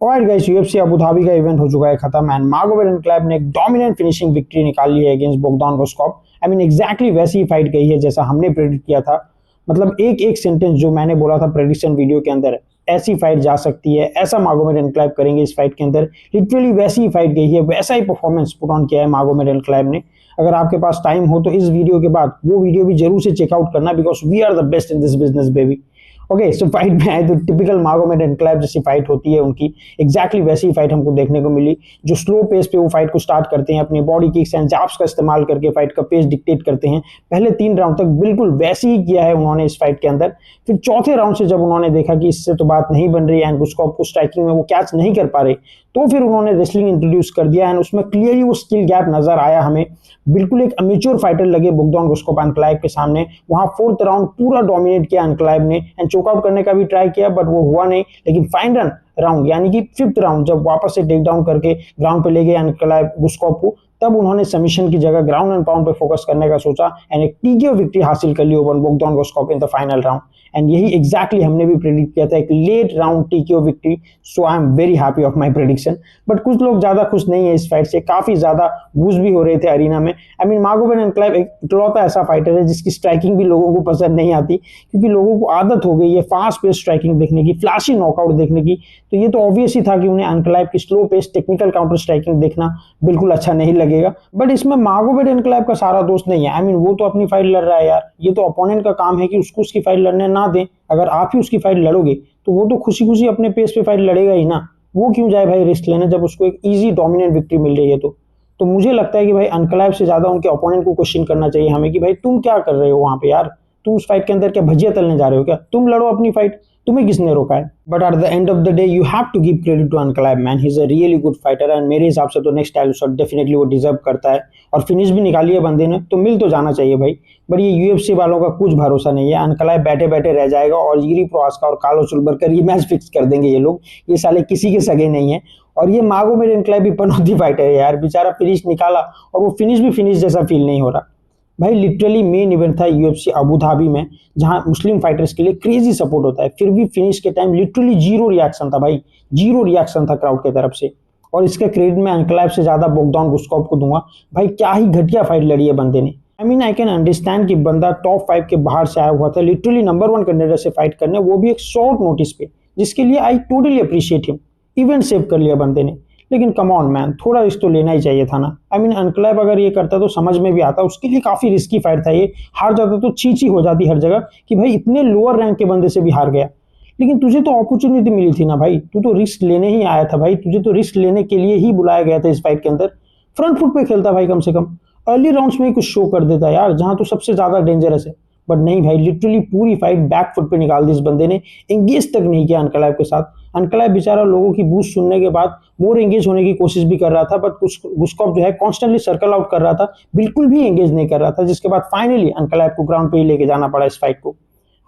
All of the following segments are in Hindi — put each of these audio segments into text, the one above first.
और गाइस यूएफसी अबू धाबी का इवेंट हो चुका है खत्म एंड मागोमेड एनक्लेव ने एक डोमिनेंट फिनिशिंग विक्ट्री निकाली है against Bogdan Guskov. I mean exactly वैसी ही फाइट गई है जैसा हमने प्रेडिक्ट किया था। मतलब एक एक सेंटेंस जो मैंने बोला था प्रेडिक्शन वीडियो के अंदर, ऐसी फाइट जा सकती है, ऐसा मागोमेड एनक्लेव करेंगे इस फाइट के अंदर, लिटरली वैसी ही फाइट गई है, वैसा ही परफॉर्मेंस पुट ऑन किया है मागोमेड एनक्लेव ने। अगर आपके पास टाइम हो तो इस वीडियो के बाद वो वीडियो भी जरूर से चेकआउट करना, because we are the best in this business baby. Okay so fight में आए तो टिपिकल मागोमेड एनक्लेव जैसी फाइट होती है उनकी, एग्जैक्टली वैसी ही फाइट हमको देखने को मिली। जो स्लो पेस पे वो फाइट को स्टार्ट करते हैं, अपनी बॉडी किक्स एंड जैब्स का इस्तेमाल करके फाइट का पेस डिक्टेट करते हैं। पहले 3 राउंड तक बिल्कुल वैसे ही किया है उन्होंने इस फाइट के अंदर। फिर चौथे राउंड से जब उन्होंने देखा कि इससे तो बात नहीं बन रही एंड गुस्कॉप को स्ट्राइकिंग में वो कैच नहीं कर पा रहे, तो फिर उन्होंने रेसलिंग इंट्रोड्यूस कर दिया एंड उसमें क्लियरली वो स्किल गैप नजर आया हमें। बिल्कुल एक अमेच्योर फाइटर लगे बोगदान गुस्कॉप एनक्लेव के सामने। वहां 4th राउंड पूरा डोमिनेट किया एनक्लेव ने एंड चोकआउट करने का भी ट्राई किया, बट वो हुआ नहीं। लेकिन फाइनल राउंड यानी कि 5th राउंड जब वापस से टेक डाउन करके ग्राउंड पे ले गए एनक्लेव गुस्कॉप को, तब उन्होंने सबमिशन की जगह ग्राउंड एंड पाउंड पे फोकस करने का सोचा एंड एक टीकेओ विक्ट्री हासिल कर ली over Bogdan Guskov in the final round. And यही एग्जैक्टली हमने भी प्रेडिक्ट किया था, एक late round TKO victory. So I am very happy of my prediction. But कुछ लोग ज्यादा खुश नहीं है इस फाइट से, काफी ज्यादा बूज भी हो रहे थे अरीना में। आई मीन मागोमेड एनक्लेव एक इकलौता ऐसा फाइटर है जिसकी स्ट्राइकिंग भी लोगों को पसंद नहीं आती, क्योंकि लोगों को आदत हो गई है फास्ट पेस स्ट्राइकिंग देखने की, फ्लैशी नॉकआउट देखने की। तो ये तो ऑब्वियस ही था कि उन्हें एनक्लेव की slow pace technical counter striking देखना बिल्कुल अच्छा नहीं लगेगा। बट इसमें मागोमेड एनक्लेव का सारा दोस्त नहीं है। आई मीन वो तो अपनी फाइट लड़ रहा है यार, ये तो अपोनेंट का काम है कि उसको उसकी फाइट लड़ने ना दें। अगर आप ही उसकी फाइट लड़ोगे तो वो तो खुशी खुशी अपने पेस पे फाइट लड़ेगा ही ना। वो क्यों जाए भाई रिस्क लेने जब उसको एक इजी डोमिनेंट विक्ट्री मिल रही है। तो मुझे लगता है कि भाई एनक्लेव से ज्यादा उनके ओपोनेंट को क्वेश्चन करना चाहिए हमें कि भाई तुम क्या कर रहे हो वहां पे यार। तुम उस फाइट के अंदर क्या भजिया तलने जा रहे हो क्या? तुम लड़ो अपनी फाइट, तुम्हें किसने रोका है? But at the end of the day you have to give credit to Ankalaev man, he is a really good fighter and मेरे हिसाब से तो नेक्स्ट टाइटल शॉट डेफिनेटली वो डिजर्व करता है। और फिनिश भी निकाली है बंदे ने, तो मिल तो जाना चाहिए भाई। बट ये यूएफसी वालों का कुछ भरोसा नहीं है, एनक्लेव बैठे बैठे रह जाएगा और जिरी प्रोहास्का और कार्लोस सुल्बर का रीमैच फिक्स कर देंगे ये लोग। ये साले किसी के सगे नहीं है। और ये मागोमेड एनक्लेव भी पनौती फाइटर है यार, बेचारा फिनिश निकाला और वो फिनिश भी फिनिश जैसा फील नहीं हो रहा भाई। लिटरली मेन इवेंट था यूएफसी अबू धाबी में, जहां मुस्लिम फाइटर्स के लिए क्रेजी सपोर्ट होता है, फिर भी फिनिश के टाइम लिटरली जीरो रिएक्शन था भाई, जीरो रिएक्शन था क्राउड की तरफ से। और इसका क्रेडिट मैं एनक्लेव से ज्यादा बोगदान गुस्कॉप को दूंगा। भाई क्या ही घटिया फाइट लड़ी है बंदे ने। I mean I can understand कि बंदा टॉप 5 के बाहर से आया हुआ था लिटरली नंबर 1 कंटेंडर से फाइट करने, वो भी एक शॉर्ट नोटिस पे, जिसके लिए I totally appreciate him. Event save कर लिया बंदे ने, लेकिन कम ऑन मैन, थोड़ा रिस्क तो लेना ही चाहिए था ना। आई मीन एनक्लेव अगर ये करता तो समझ में भी आता, उसके लिए काफी रिस्की फाइट था ये। हार जाता तो चीची हो जाती हर जगह कि भाई इतने लोअर रैंक के बंदे से भी हार गया। लेकिन तुझे तो अपॉर्चुनिटी मिली थी ना भाई, तू तो रिस्क लेने ही आया था भाई, तुझे तो रिस्क लेने के लिए ही बुलाया गया था इस फाइट के अंदर। फ्रंट फुट पे खेलता भाई, कम से कम अर्ली राउंड्स में ही कुछ शो कर देता यार, जहां तो सबसे ज्यादा डेंजरस है। बट नहीं भाई, लिटरली पूरी फाइट बैक फुट पे निकाल दी इस बंदे ने, एंगेज तक नहीं किया एनक्लेव के साथ। एनक्लेव बेचारा लोगों की बूस्ट सुनने के बाद मोर एंगेज होने की कोशिश भी कर रहा था, बट गुस्कॉप जो है कॉन्स्टेंटली सर्कल आउट कर रहा था, बिल्कुल भी एंगेज नहीं कर रहा था, जिसके बाद फाइनली एनक्लेव को ग्राउंड पे ही लेके जाना पड़ा इस फाइट को।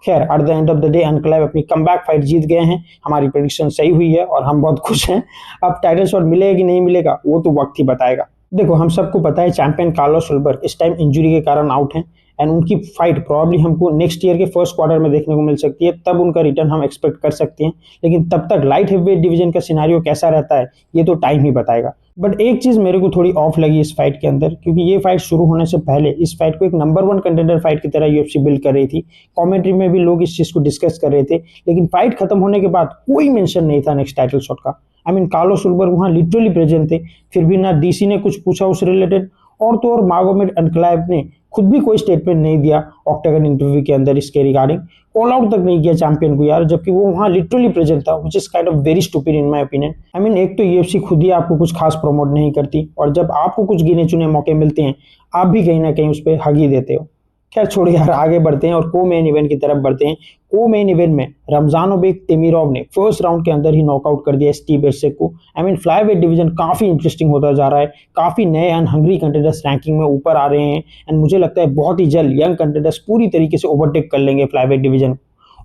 खैर eight the end of the day enclave अपनी कमबैक फाइट जीत गए हैं, हमारी प्रेडिक्शन सही हुई है और हम बहुत खुश हैं। अब टाइटल शॉट मिलेगा कि नहीं मिलेगा वो तो वक्त ही बताएगा। देखो हम सबको पता है चैंपियन कार्लोस सुल्बर इस टाइम इंजरी के कारण आउट हैं एंड उनकी फाइट प्रॉब्ली हमको नेक्स्ट ईयर के फर्स्ट क्वार्टर में देखने को मिल सकती है, तब उनका रिटर्न हम एक्सपेक्ट कर सकते हैं। लेकिन तब तक लाइट हेवीवेट डिवीजन का सिनारियो कैसा रहता है ये तो टाइम ही बताएगा। बट एक चीज मेरे को थोड़ी ऑफ लगी इस फाइट के अंदर, क्योंकि ये फाइट शुरू होने से पहले इस फाइट को एक नंबर 1 कंटेंडर फाइट की तरह यूएफसी बिल्ड कर रही थी। कमेंट्री में भी लोग इस चीज को डिस्कस कर रहे थे, लेकिन फाइट खत्म होने के बाद कोई मेंशन नहीं था नेक्स्ट टाइटल शॉट का। आई मीन कार्लोस सुल्बर वहां लिटरली प्रेजेंट थे, फिर भी ना डीसी ने कुछ पूछा उस रिलेटेड, और तो और मागोमेड एनक्लेव ने खुद भी कोई स्टेटमेंट नहीं दिया ऑक्टागन इंटरव्यू के अंदर इसके रिगार्डिंग, कॉल आउट तक नहीं किया चैंपियन को यार, जबकि वो वहां लिटरली प्रेजेंट था, which is kind of very stupid in my opinion. I mean एक तो यूएफसी खुद ही आपको कुछ खास प्रमोट नहीं करती, और जब आपको कुछ गिने चुने मौके मिलते हैं आप भी कहीं ना कहीं उस पर हग ही देते हो। खैर छोड़ो यार, आगे बढ़ते हैं और को मेन इवेंट की तरफ बढ़ते हैं। को मेन इवेंट में रमजानोबेक तेमीरोव ने फर्स्ट राउंड के अंदर ही नॉकआउट कर दिया स्टीव बेर्सेक को। आई मीन फ्लाईवेट डिवीजन काफी इंटरेस्टिंग होता जा रहा है, काफी नए एंड हंग्री कंटेंडर्स रैंकिंग में ऊपर आ रहे हैं एंड मुझे लगता है बहुत ही जल्द यंग कंटेंडर्स पूरी तरीके से ओवरटेक कर लेंगे फ्लाईवेट डिवीजन।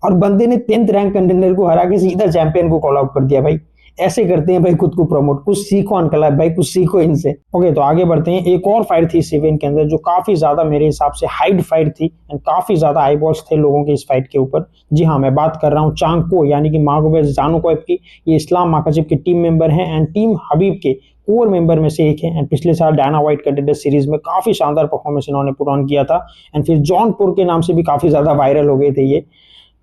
और बंदे ने 10th रैंक कंटेंडर को हरा के सीधा चैंपियन को कॉल आउट कर दिया भाई। ऐसे करते हैं भाई खुद को प्रमोट। कुछ सीखो अंकल भाई, कुछ सीखो इनसे। ओके, तो आगे बढ़ते हैं। एक और फाइट थी इस इवेंट के अंदर जो काफी ज्यादा मेरे हिसाब से हाइड फाइट थी एंड काफी ज्यादा आईबॉल्स थे लोगों के इस फाइट के ऊपर। जी हाँ, मैं बात कर रहा हूँ चांगको यानी कि मागोमेडजानुकोव की। ये इस्लाम माखाचेव के टीम मेंबर हैं एंड टीम हबीब के कोर मेंबर में से एक है एंड पिछले साल डायना व्हाइट कंटेंडर सीरीज में काफी शानदार परफॉर्मेंस इन्होंने पुट ऑन किया था एंड फिर जॉनपुर के नाम से भी काफी ज्यादा वायरल हो गए थे ये।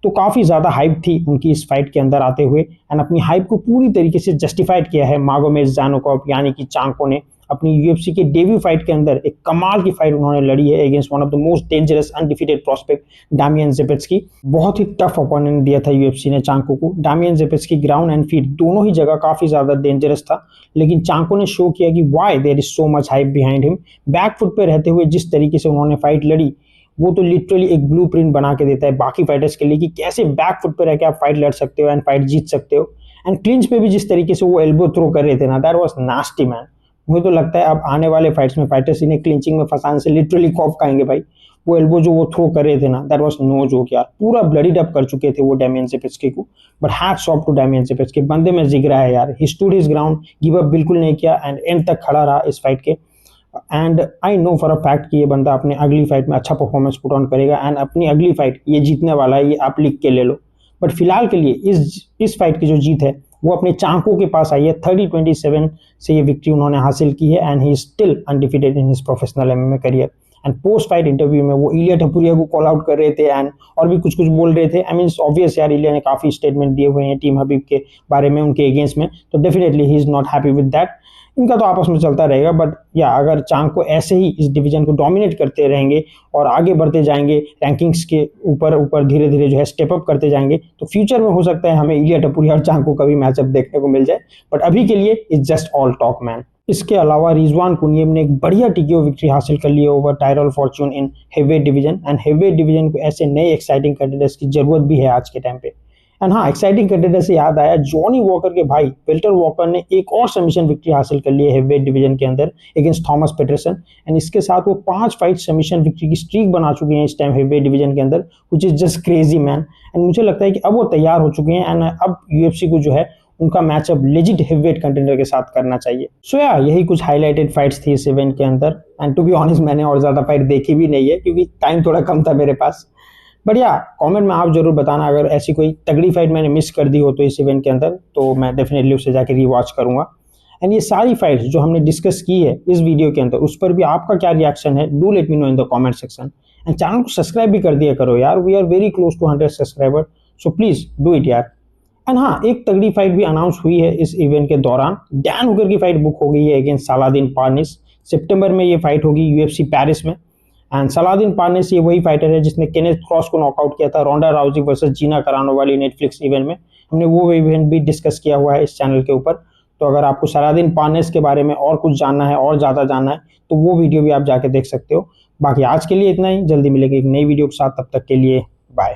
तो काफी ज्यादा हाइप थी उनकी इस फाइट के अंदर आते हुए एंड अपनी हाइप को पूरी तरीके से जस्टिफाइड किया है मागोमेडजानुकोव यानी कि चांगको ने। अपनी यूएफसी के डेब्यू फाइट के अंदर एक कमाल की फाइट उन्होंने लड़ी है against one of the most dangerous undefeated prospect Damian Zepetski. बहुत ही टफ अपोनेंट दिया था यूएफसी ने चांगको को। डामियन ज़ेपेट्स्की ग्राउंड एंड फीट दोनों ही जगह काफी ज्यादा डेंजरस था, लेकिन चांगको ने शो किया कि why there is so much hype behind him. Back foot पे रहते हुए जिस तरीके से उन्होंने फाइट लड़ी वो तो लिटरली एक ब्लूप्रिंट बना के देता है बाकी फाइटर्स के लिए कि कैसे बैक फुट पे रह के आप फाइट लड़ सकते हो एंड फाइट जीत सकते हो। एंड क्लिंच पे भी जिस तरीके से वो एल्बो थ्रो कर रहे थे ना, दैट वाज नास्टी मैन। मुझे तो लगता है अब आने वाले फाइट्स में फाइटर्स इन्हें क्लिंचिंग में फंसाने से लिटरली खौफ खाएंगे भाई। वो एल्बो जो वो थ्रो कर रहे थे ना, दैट वाज नो जोक यार। पूरा ब्लडी अप कर चुके थे वो डामियन ज़ेपेट्स्की को। बट हैट्स ऑफ टू डामियन ज़ेपेट्स्की, बंदे में जिगरा है यार। He stood his ground, give up बिल्कुल नहीं किया एंड एंड तक खड़ा रहा इस फाइट के। And I know for a fact कि ये बंदा अपने अगली फाइट में अच्छा परफॉर्मेंस पुट ऑन करेगा एंड अपनी अगली फाइट ये जीतने वाला है, ये आप लिख के ले लो। बट फिलहाल के लिए इस फाइट की जो जीत है वो अपने चांगको के पास आई है। 30-27 से ये विक्ट्री उन्होंने हासिल की है and he still undefeated in his professional MMA career. And post fight interview में वो इलिया टपुरिया को कॉल आउट कर रहे थे एंड और भी कुछ कुछ बोल रहे थे। आई मीन ऑब्वियस यार, इलिया ने काफी स्टेटमेंट दिए हुए हैं टीम हबीब के बारे में उनके अगेंस्ट में, तो definitely he is not happy with that. इनका तो आपस में चलता रहेगा। बट या अगर चांगको ऐसे ही इस डिवीजन को डोमिनेट करते रहेंगे और आगे बढ़ते जाएंगे रैंकिंग्स के ऊपर धीरे धीरे जो है स्टेप अप करते जाएंगे, तो फ्यूचर में हो सकता है हमें इलिया टपुरिया और चांगको का भी मैचअप देखने को मिल जाए। बट अभी के लिए it's just all talk man. इसके अलावा रिजवान कुनियम ने एक बढ़िया टीकेओ विक्ट्री हासिल कर ली है over Tyrell Fortune in heavyweight division and heavyweight division को ऐसे नए एक्साइटिंग कंटेंडर्स की जरूरत भी है आज के टाइम पे। एंड हाँ, एक्साइटिंग कंटेंडर से याद आया, जॉनी वॉकर के भाई विल्टर वॉकर ने एक और सबमिशन विक्ट्री हासिल कर ली है हेवीवेट डिवीजन के अंदर अगेंस्ट थॉमस पेटरसन एंड इसके साथ वो 5 फाइट सबमिशन विक्ट्री की स्ट्रीक बना चुके हैं इस टाइम हेवीवेट डिवीजन के अंदर, which is just crazy man. And मुझे लगता है कि अब वो तैयार हो चुके हैं एंड अब यूएफसी को जो है उनका मैचअप लेजिट हेवीवेट कंटेंडर के साथ करना चाहिए। सो या यही कुछ हाईलाइटेड फाइट्स थी इस इवेंट के अंदर एंड टू बी ऑनेस्ट मैंने और ज्यादा फाइट देखी भी नहीं है क्योंकि टाइम थोड़ा कम था मेरे पास। बट या कमेंट में आप जरूर बताना अगर ऐसी कोई तगड़ी फाइट मैंने मिस कर दी हो तो इस इवेंट के अंदर, तो मैं डेफिनेटली उसे जाके रीवॉच करूंगा। एंड ये सारी फाइट्स जो हमने डिस्कस की है इस वीडियो के अंदर, उस पर भी आपका क्या रिएक्शन है, do let me know in the comment section. And channel को सब्सक्राइब भी कर दिया करो यार, we are very close to 100 subscriber, so please do it यार। एंड हाँ, एक तगड़ी फाइट भी अनाउंस हुई है इस इवेंट के दौरान। डैन हुकर की फाइट बुक हो गई है अगेंस्ट सालादीन पार्निस। सितंबर में ये फाइट होगी यूएफसी पेरिस में। एंड सालादीन पार्निस ये वही फाइटर है जिसने केनेथ क्रॉस को नॉकआउट किया था रोंडा राउजी वर्सेस जीना करानो वाली नेटफ्लिक्स इवेंट में। हमने वो इवेंट भी डिस्कस किया हुआ है इस चैनल के ऊपर। तो अगर आपको सालादीन पार्निस के बारे में और कुछ जानना है और ज़्यादा जानना है तो वो वीडियो भी आप जाके देख सकते हो। बाकी आज के लिए इतना ही, जल्दी मिलेगी एक नई वीडियो के साथ, तब तक के लिए बाय।